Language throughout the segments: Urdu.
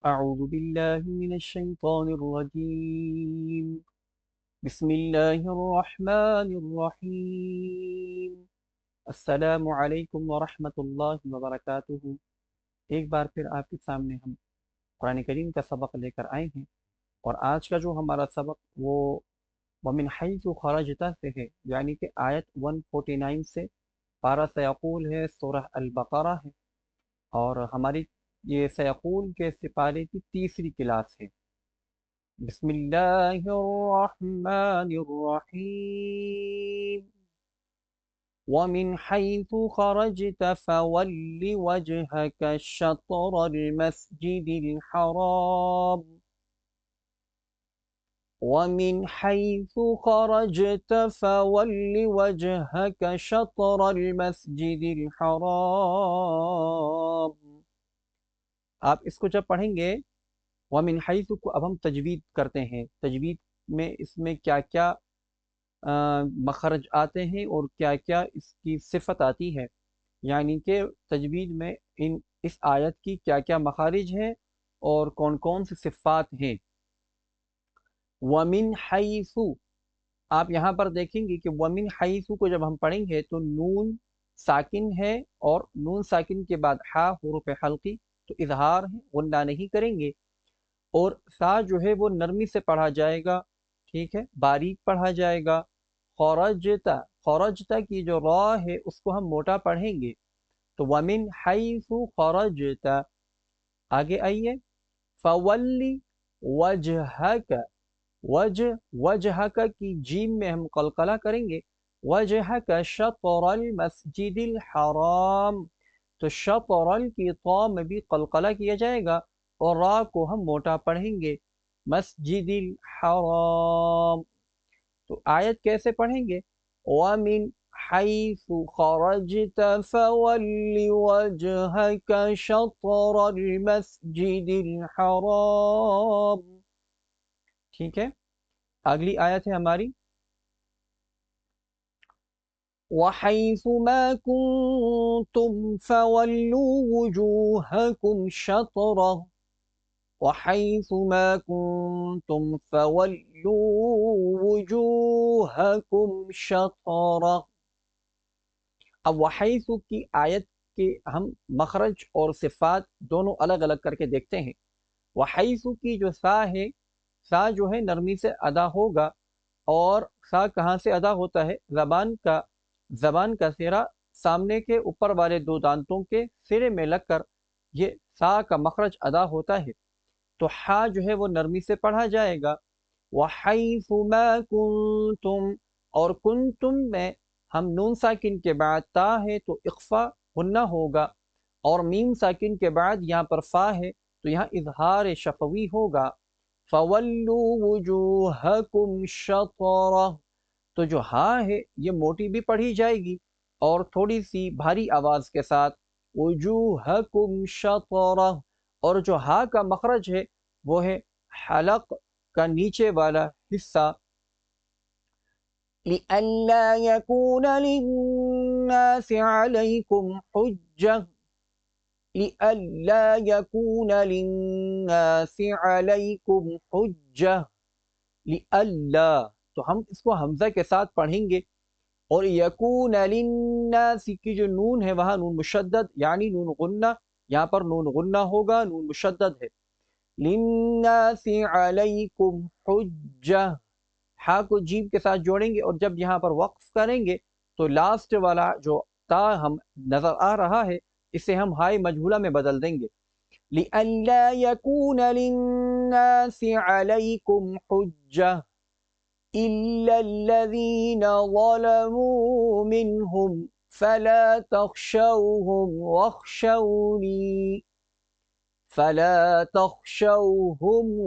أعوذ بالله من الشيطان الرجيم بسم الله الرحمن الرحيم السلام علیکم ورحمۃ اللہ وبرکاتہ۔ ایک بار پھر آپ کے سامنے ہم قرآن کریم کا سبق لے کر آئے ہیں، اور آج کا جو ہمارا سبق وہ وَمِنْ حَيْثُ خَرَجْتَ سے ہے، یعنی کہ آیت 149 سے پارہ سیقول ہے، سورہ البقرہ ہے، اور ہماری یہ سیقول کے سپارے کی تیسری کلاس ہے۔ بسم اللہ الرحمن الرحیم وَمِنْ حَيْثُ خَرَجْتَ فَوَلِّ وَجْهَكَ شَطْرَ الْمَسْجِدِ الْحَرَامِ وَمِنْ حَيْثُ خَرَجْتَ فَوَلِّ وَجْهَكَ شَطْرَ الْمَسْجِدِ الْحَرَامِ۔ آپ اس کو جب پڑھیں گے وَمِنْ حَيْثُ کو اب ہم تجوید کرتے ہیں۔ تجوید میں اس میں کیا کیا مخرج آتے ہیں اور کیا کیا اس کی صفت آتی ہے، یعنی کہ تجوید میں اس آیت کی کیا کیا مخارج ہیں اور کون کون سی صفات ہیں۔ وَمِنْ حَيْثُ، آپ یہاں پر دیکھیں گے کہ وَمِنْ حَيْثُ کو جب ہم پڑھیں گے تو نون ساکن ہے، اور نون ساکن کے بعد ہا حروف حلقی، تو اظہار ہے، غنہ نہیں کریں گے، اور سا جو ہے وہ نرمی سے پڑھا جائے گا، ٹھیک ہے، باریک پڑھا جائے گا۔ خرجتا، خرجتا کی جو را ہے اس کو ہم موٹا پڑھیں گے، تو وَمِنْ حَيْثُ خَرَجْتَ، آگے آئیے، فَوَلِّ وَجْهَكَ، وجہک کی جیم میں ہم قلقلہ کریں گے، وجہک شطر المسجد الحرام، تو شطر کی طا میں بھی قلقلہ کیا جائے گا، اور را کو ہم موٹا پڑھیں گے، مسجد الحرام۔ تو آیت کیسے پڑھیں گے؟ وَمِنْ حَيْثُ خَرَجْتَ فَوَلِّ وَجْهَكَ شَطْرَ الْمَسْجِدِ الْحَرَامِ، ٹھیک ہے۔ اگلی آیت ہے ہماری وَحَيْثُ مَا كُنْتُمْ فَوَلُّوا وُجُوهَكُمْ شَطْرَهُ وَحَيْثُ مَا كُنْتُمْ فَوَلُّوا وُجُوهَكُمْ شَطْرَهُ۔ اب وحیث کی آیت کے ہم مخرج اور صفات دونوں الگ الگ کر کے دیکھتے ہیں۔ وحیث کی جو سا ہے، سا جو ہے نرمی سے ادا ہوگا، اور سا کہاں سے ادا ہوتا ہے؟ زبان کا سرا سامنے کے اوپر والے دو دانتوں کے سرے میں لگ کر یہ سا کا مخرج ادا ہوتا ہے، تو ہا جو ہے وہ نرمی سے پڑھا جائے گا۔ وحیث ما کنتم، اور کنتم میں ہم نون ساکن کے بعد تا ہے تو اخفا غنہ ہوگا، اور میم ساکن کے بعد یہاں پر فا ہے تو یہاں اظہار شفوی ہوگا۔ فَوَلُّوا وُجُوهَكُمْ شَطْرَهُ، تو جو ہاں ہے یہ موٹی بھی پڑھی جائے گی اور تھوڑی سی بھاری آواز کے ساتھ، وُجُوهَكُمْ شَطْرَهُ، اور جو ہا کا مخرج ہے وہ ہے حلق کا نیچے والا حصہ۔ لِأَلَّا يَكُونَ لِلنَّاسِ عَلَيْكُمْ حُجَّةٌ، لِأَلَّا يَكُونَ لِلنَّاسِ عَلَيْكُمْ حُجَّةٌ، لِأَلَّا، تو ہم اس کو حمزہ کے ساتھ پڑھیں گے، اور یکون للناس کی جو نون ہے وہاں نون مشدد یعنی نون غنہ، یہاں پر نون غنہ ہوگا، نون مشدد ہے۔ للناس علیکم حجہ، ہا کو جیم کے ساتھ جوڑیں گے، اور جب یہاں پر وقف کریں گے تو لاسٹ والا جو تا ہم نظر آ رہا ہے اسے ہم ہائے مجہولہ میں بدل دیں گے۔ لئلا یکون للناس علیکم حجہ إلا الذين ظلموا منهم فلا تخشوهم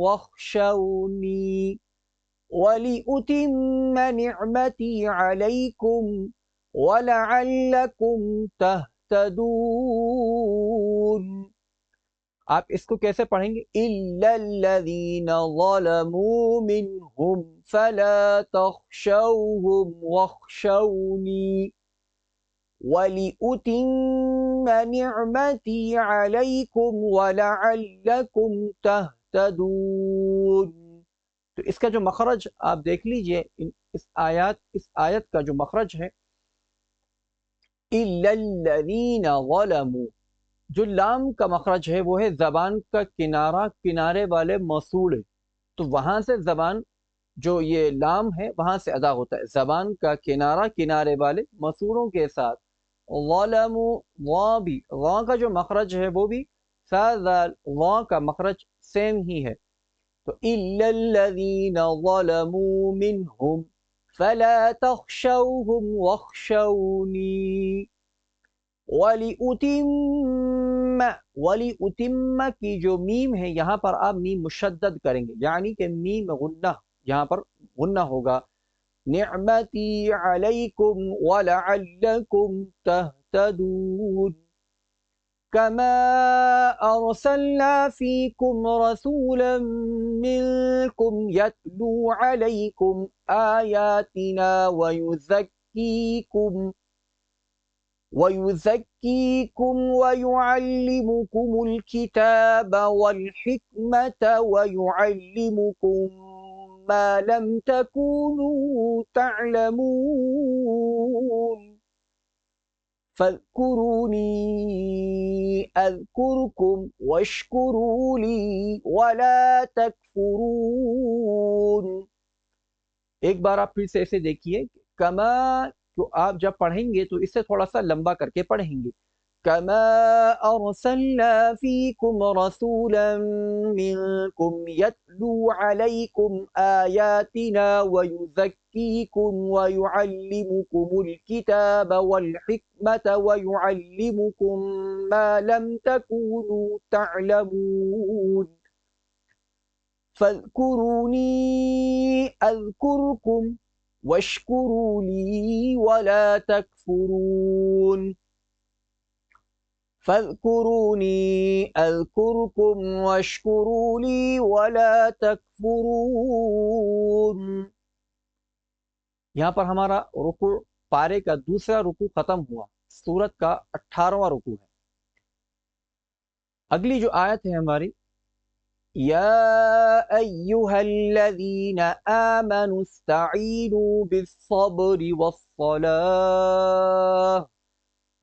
واخشوني ولأتم نعمتي عليكم ولعلكم تهتدون۔ آپ اس کو کیسے پڑھیں گے؟ إِلَّا الَّذِينَ ظَلَمُوا مِنْهُمْ فَلَا تَخْشَوْهُمْ وَاخْشَوْنِي وَلِأُتِمَّ نعمتی علیکم ولعلکم تہتدون. تو اس کا جو مخرج آپ دیکھ لیجئے، اس آیت کا جو مخرج ہے اِلَّا الَّذِينَ ظَلَمُوا، جو لام کا مخرج ہے وہ ہے زبان کا کنارہ، کنارے والے موصول ہے، تو وہاں سے زبان جو یہ لام ہے وہاں سے ادا ہوتا ہے، زبان کا کنارہ کنارے والے موصولوں کے ساتھ. ظلموا، وا بھی، وا کا جو مخرج ہے وہ بھی سا ذال وا کا مخرج سیم ہی ہے. تو إِلَّا الَّذِينَ ظَلَمُوا مِنْهُمْ فَلَا تَخْشَوْهُمْ وَاخْشَوْنِي وَلِأُتِمَّ کی جو میم ہے یہاں پر آپ میم مشدد کریں گے، یعنی کہ میم غنہ، یہاں پر غنہ ہوگا. نعمتی علیکم ولعلکم تہتدون كما أرسلنا فيكم رسولا منكم يتلو عليكم آياتنا ويزكيكم ويعلمكم الكتاب والحكمة ويعلمكم ما لم تكونوا تعلمون فاذكروني أذكركم واشكروا لي ولا تكفرون. ایک بار آپ پھر سے ایسے دیکھیے، کما تو آپ جب پڑھیں گے تو اس سے تھوڑا سا لمبا کر کے پڑھیں گے. کما ارسلنا فیکم رسولا منکم یتلو علیکم آیاتنا ویزکیکم ویعلمکم الکتاب والحکمت ویعلمکم ما لم تکونوا تعلمون فاذکرونی اذکرکم واشکروا لی ولا تکفرون فاذکرونی اذکرکم واشکروا لی ولا تکفرون. یہاں پر ہمارا رکوع پارے کا دوسرا رکوع ختم ہوا، سورت کا 18واں رکوع ہے. اگلی جو آیت ہے ہماری، یا ایہا الذین آمنوا استعینوا بالصبر والصلاة.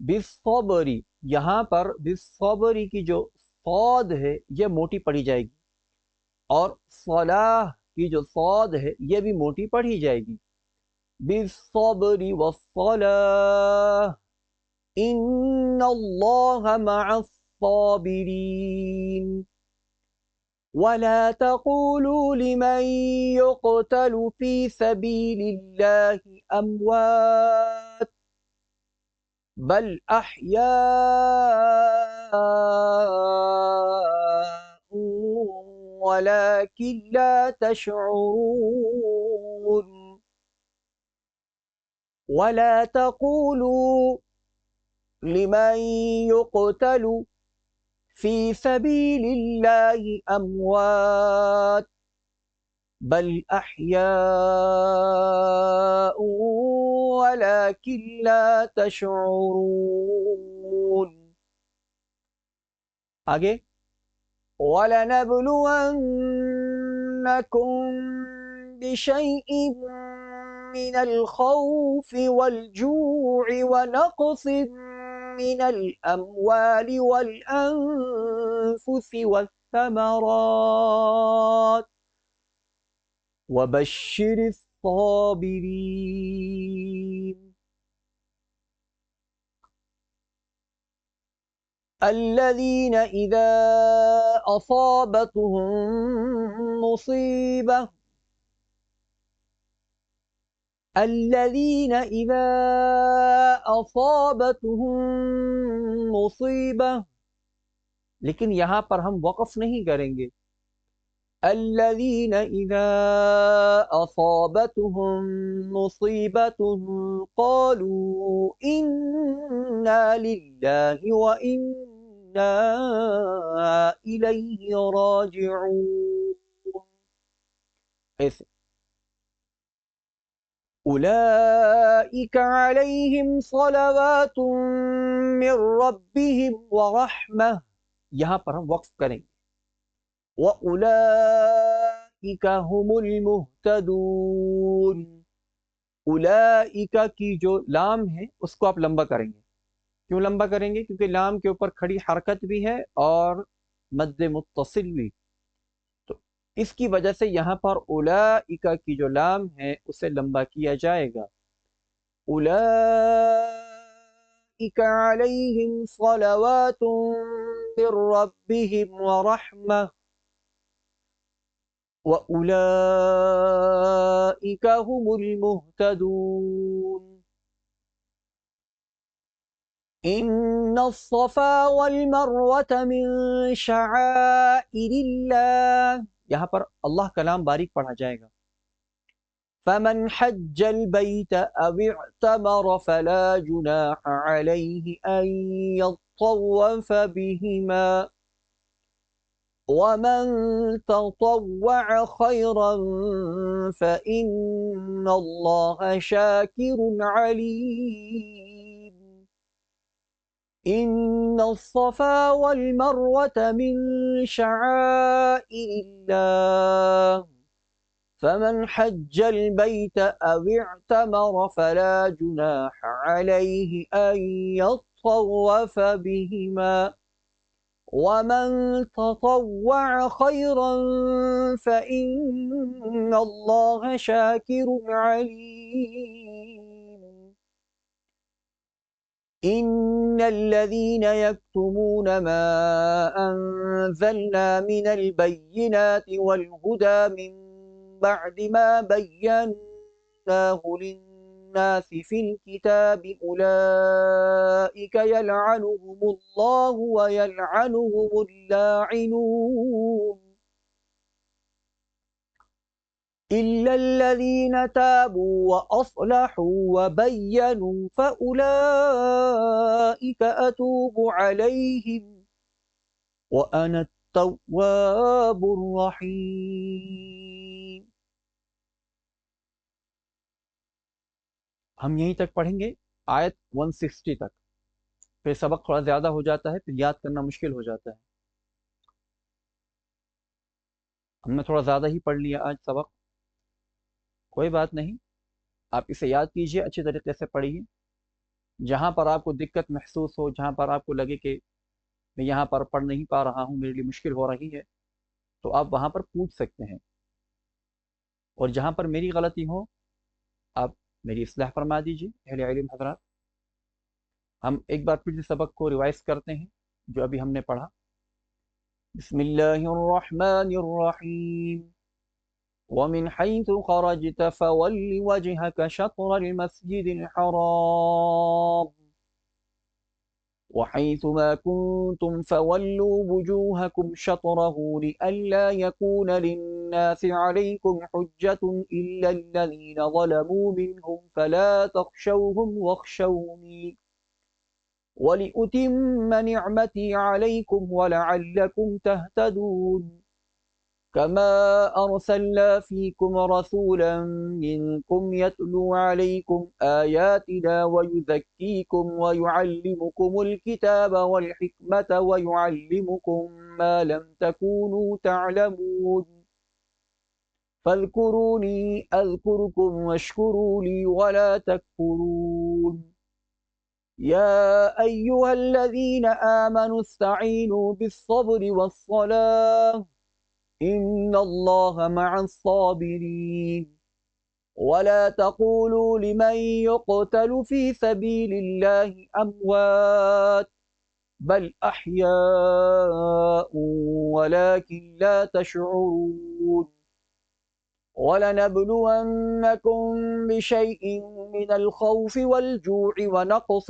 بالصبر، یہاں پر بالصبر کی جو صاد ہے یہ موٹی پڑھی جائے گی، اور صلاح کی جو صاد ہے یہ بھی موٹی پڑھی جائے گی. بالصبر والصلاة ان اللہ مع الصابرین. ولا تقولوا لمن يقتل في سبيل الله أموات بل أحياء ولكن لا تشعرون. ولا تقولوا لمن يقتل في سبيل الله أموات بل أحياء ولكن لا تشعرون. آگے وَلَنَبْلُوَنَّكُمْ بِشَيْءٍ مِّنَ الْخَوْفِ وَالْجُوعِ وَنَقْصٍ من الأموال والأنفس والثمرات وبشر الصابرين الذين إذا أصابتهم مصيبة الذين إذا أصابتهم مصيبة، لیکن یہاں پر ہم وقف نہیں کریں گے. الذين إذا أصابتهم مصيبة قالوا إنا لله وإنا إليه راجعون. ایسے اولئک علیہم صلوات من ربہم ورحمہ، یہاں پر ہم وقف کریں گے، وَأُولَئِكَ هُمُ الْمُهْتَدُونَ، اولئک کی جو لام ہے اس کو آپ لمبا کریں گے۔ کیوں لمبا کریں گے؟ کیونکہ لام کے اوپر کھڑی حرکت بھی ہے اور مد متصل بھی، تو اس کی وجہ سے یہاں پر اولئک کی جو لام ہے اسے لمبا کیا جائے گا۔ اولئک علیہم صلوات من ربہم ورحمہ وَأُولَئِكَ هُمُ الْمُهْتَدُونَ۔ إِنَّ الصَّفَا وَالْمَرْوَةَ مِن شَعَائِرِ اللَّهِ، یہاں پر اللہ کا نام باریک پڑھا جائے گا۔ فَمَنْ حَجَّ الْبَيْتَ أَوِ اعْتَمَرَ فَلَا جُنَاحَ عَلَيْهِ أَن يَطَّوَّفَ بِهِمَا وَمَن تَطَوَّعَ خَيْرًا فَإِنَّ اللَّهَ شَاكِرٌ عَلِيمٌ۔ إِنَّ الصَّفَا وَالْمَرْوَةَ مِن شَعَائِرِ اللَّهِ فَمَنْ حَجَّ الْبَيْتَ أَوِ اعْتَمَرَ فَلَا جُنَاحَ عَلَيْهِ أَن يَطَّوَّفَ بِهِمَا وَمَن تَطَوَّعَ خَيْرًا فَإِنَّ اللَّهَ شَاكِرٌ عَلِيمٌ۔ إِنَّ الَّذِينَ يَكْتُمُونَ مَا أَنزَلْنَا مِنَ الْبَيِّنَاتِ وَالْهُدَى مِن بَعْدِ مَا بَيَّنَّاهُ لِلنَّاسِ فِي الْكِتَابِ أُولَئِكَ يَلْعَنُهُمُ اللَّهُ وَيَلْعَنُهُمُ اللاعنون إِلَّا الَّذِينَ تَابُوا وَأَصْلَحُوا وَبَيَّنُوا فَأُولَئِكَ أَتُوبُ عَلَيْهِمْ وَأَنَا التَّوَّابُ الرَّحِيمُ۔ ہم یہیں تک پڑھیں گے، آیت 160 تک، پھر سبق تھوڑا زیادہ ہو جاتا ہے، پھر یاد کرنا مشکل ہو جاتا ہے۔ ہم نے تھوڑا زیادہ ہی پڑھ لیا آج سبق، کوئی بات نہیں، آپ اسے یاد کیجئے، اچھی طریقے سے پڑھیے۔ جہاں پر آپ کو دقت محسوس ہو، جہاں پر آپ کو لگے کہ میں یہاں پر پڑھ نہیں پا رہا ہوں، میرے لیے مشکل ہو رہی ہے، تو آپ وہاں پر پوچھ سکتے ہیں، اور جہاں پر میری غلطی ہو آپ میری اصلاح فرما دیجیے۔ اہل علم حضرات، ہم ایک بار پھر سے سبق کو ریوائز کرتے ہیں جو ابھی ہم نے پڑھا۔ بسم اللہ الرحمن الرحیم، وَمِنْ حَيْثُ خَرَجْتَ فَوَلِّ وَجْهَكَ شَطْرَ الْمَسْجِدِ الْحَرَامِ وَحَيْثُ مَا كُنْتُمْ فَوَلُّوا وُجُوهَكُمْ شَطْرَهُ لِئَلَّا يَكُونَ لِلنَّاسِ عَلَيْكُمْ حُجَّةٌ إِلَّا الَّذِينَ ظَلَمُوا مِنْهُمْ فَلَا تَخْشَوْهُمْ وَاخْشَوْنِي وَلِأُتِمَّ نِعْمَتِي عَلَيْكُمْ وَلَعَلَّكُمْ تَهْتَدُونَ كَمَا أَرْسَلْنَا فِيكُمْ رَسُولًا مِّنكُمْ يَتْلُو عَلَيْكُمْ آيَاتِنَا وَيُزَكِّيكُمْ وَيُعَلِّمُكُمُ الْكِتَابَ وَالْحِكْمَةَ وَيُعَلِّمُكُم مَّا لَمْ تَكُونُوا تَعْلَمُونَ فَاذْكُرُونِي أَذْكُرْكُمْ وَاشْكُرُوا لِي وَلَا تَكْفُرُونِ يَا أَيُّهَا الَّذِينَ آمَنُوا اسْتَعِينُوا بِالصَّبْرِ وَالصَّلَاةِ إِنَّ اللَّهَ مَعَ الصَّابِرِينَ وَلَا تَقُولُوا لِمَن يُقْتَلُ فِي سَبِيلِ اللَّهِ أَمْوَاتٌ بَلْ أَحْيَاءٌ وَلَكِنْ لَا تَشْعُرُونَ وَلَنَبْلُوَنَّكُم بِشَيْءٍ مِّنَ الْخَوْفِ وَالْجُوعِ وَنَقْصٍ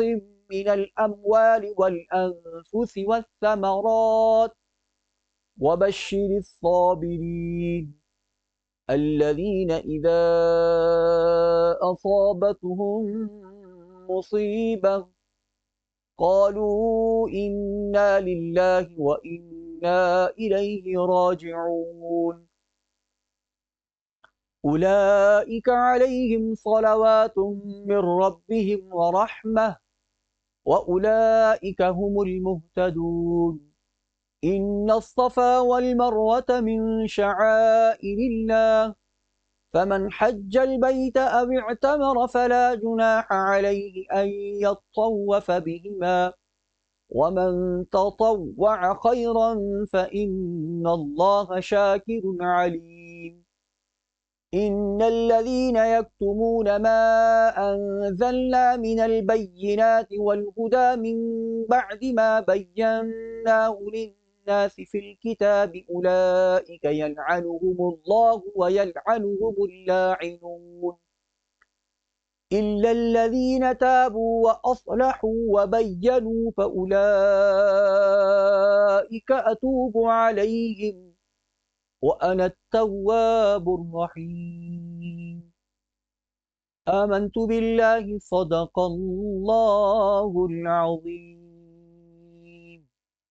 مِّنَ الْأَمْوَالِ وَالْأَنفُسِ وَالثَّمَرَاتِ وَبَشِّرِ الصَّابِرِينَ الَّذِينَ إِذَا أَصَابَتْهُم مُّصِيبَةٌ قَالُوا إِنَّا لِلَّهِ وَإِنَّا إِلَيْهِ رَاجِعُونَ۔ أولئك عليهم صلوات من ربهم ورحمة وأولئك هم المهتدون إن الصفا والمروة من شعائر الله فمن حج البيت أو اعتمر فلا جناح عليه أن يطوف بهما ومن تطوع خيرا فإن الله شاكر عليم إن الذين يكتمون ما أنزلنا من البينات والهدى من بعد ما بيناه للناس في الكتاب أولئك يلعنهم الله ويلعنهم اللاعنون إلا الذين تابوا وأصلحوا وبينوا فأولئك أتوب عليهم وأنا التواب الرحيم آمنت بالله صدق الله العظيم